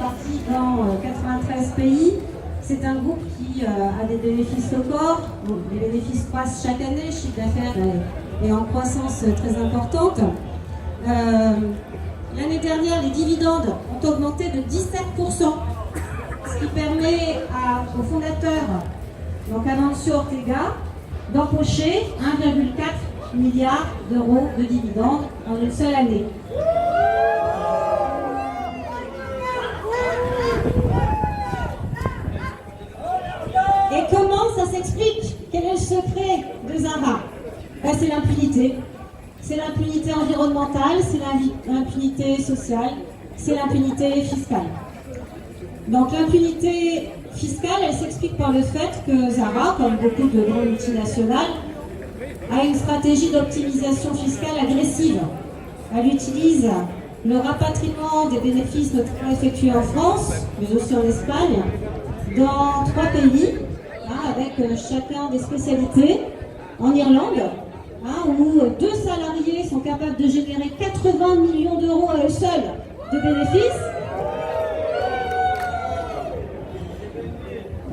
répartis dans 93 pays. C'est un groupe qui a des bénéfices records. Les bénéfices croissent chaque année, le chiffre d'affaires est en croissance très importante. L'année dernière, les dividendes ont augmenté de 17%, ce qui permet au fondateur, donc Amancio Ortega, d'empocher 1,4 milliard d'euros de dividendes en une seule année. Et comment ça s'explique? Quel est le secret de Zara? C'est l'impunité. C'est l'impunité environnementale, c'est l'impunité sociale, c'est l'impunité fiscale. Donc l'impunité fiscale, elle s'explique par le fait que Zara, comme beaucoup de grandes multinationales, a une stratégie d'optimisation fiscale agressive. Elle utilise le rapatriement des bénéfices notamment effectués en France, mais aussi en Espagne, dans 3 pays, avec chacun des spécialités. En Irlande, où 2 salariés sont capables de générer 80 millions d'euros à eux seuls de bénéfices.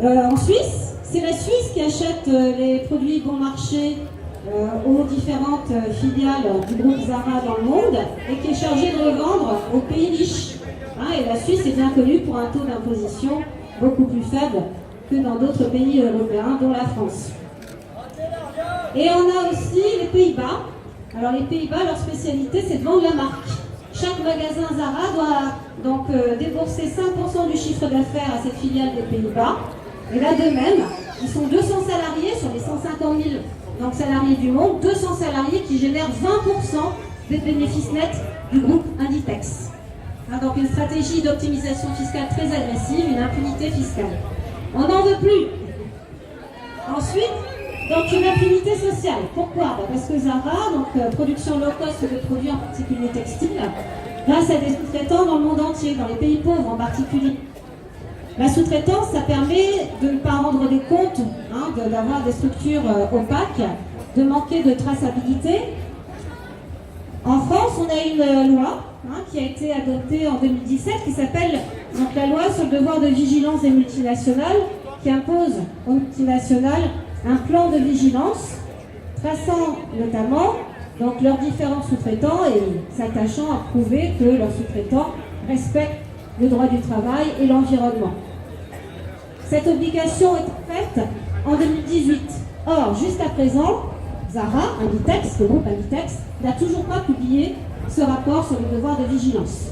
En Suisse, c'est la Suisse qui achète les produits bon marché aux différentes filiales du groupe Zara dans le monde et qui est chargée de revendre aux pays riches. Et la Suisse est bien connue pour un taux d'imposition beaucoup plus faible que dans d'autres pays européens, dont la France. Et on a aussi les Pays-Bas. Alors les Pays-Bas, leur spécialité, c'est de vendre la marque. Chaque magasin Zara doit donc débourser 5% du chiffre d'affaires à cette filiale des Pays-Bas. Et là de même, ils sont 200 salariés sur les 150 000 donc, salariés du monde, 200 salariés qui génèrent 20% des bénéfices nets du groupe Inditex. Donc une stratégie d'optimisation fiscale très agressive, une impunité fiscale. On n'en veut plus. Ensuite, donc une impunité sociale. Pourquoi? Parce que Zara, donc production low cost de produits en particulier textiles, grâce à des sous-traitants dans le monde entier, dans les pays pauvres en particulier. La sous-traitance, ça permet de ne pas rendre des comptes, d'avoir des structures opaques, de manquer de traçabilité. En France, on a une loi qui a été adoptée en 2017 qui s'appelle la loi sur le devoir de vigilance des multinationales, qui impose aux multinationales un plan de vigilance traçant notamment donc, leurs différents sous-traitants et s'attachant à prouver que leurs sous-traitants respectent le droit du travail et l'environnement. Cette obligation est faite en 2018. Or, jusqu'à présent, Zara, Inditex, le groupe Inditex, n'a toujours pas publié ce rapport sur le devoir de vigilance.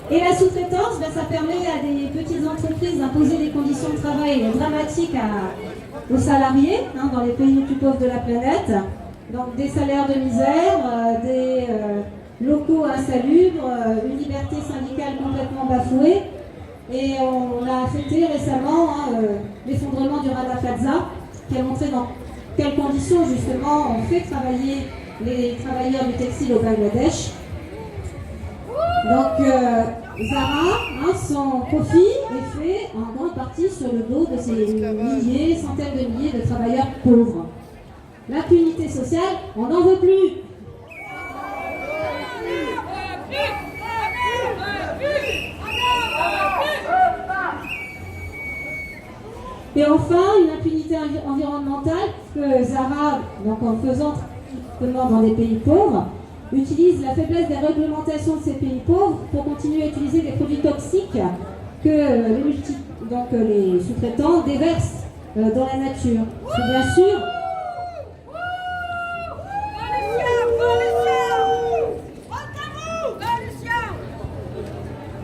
Et la sous-traitance, ça permet à des petites entreprises d'imposer des conditions de travail dramatiques aux salariés dans les pays les plus pauvres de la planète. Donc des salaires de misère, des locaux insalubres, une liberté syndicale complètement bafouée. Et on a fêté récemment l'effondrement du Rana Plaza, qui a montré dans quelles conditions justement on fait travailler les travailleurs du textile au Bangladesh. Donc Zara, son profit est fait en grande partie sur le dos de ces milliers, centaines de milliers de travailleurs pauvres. L'impunité sociale, on n'en veut plus. Et enfin, une impunité environnementale que Zara, donc en faisant justement dans des pays pauvres, utilise la faiblesse des réglementations de ces pays pauvres pour continuer à utiliser des produits toxiques que les sous-traitants déversent dans la nature. Et bien sûr,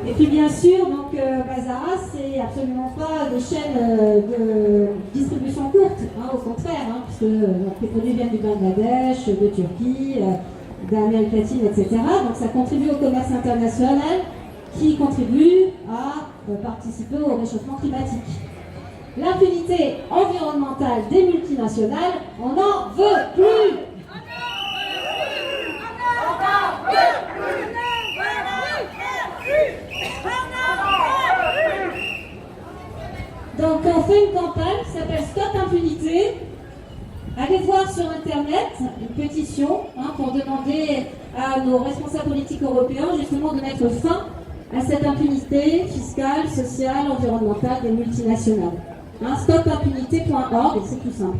et puis bien sûr, donc Zara, c'est absolument pas des chaînes de distribution courte, au contraire, puisque les produits viennent du Bangladesh, de Turquie, d'Amérique latine, etc. Donc ça contribue au commerce international qui contribue à participer au réchauffement climatique. L'impunité environnementale des multinationales, on n'en veut plus. Donc on fait une campagne qui s'appelle Stop Impunité, avec allez voir sur Internet une pétition pour demander à nos responsables politiques européens justement de mettre fin à cette impunité fiscale, sociale, environnementale des multinationales. Stopimpunité.org, et c'est tout simple.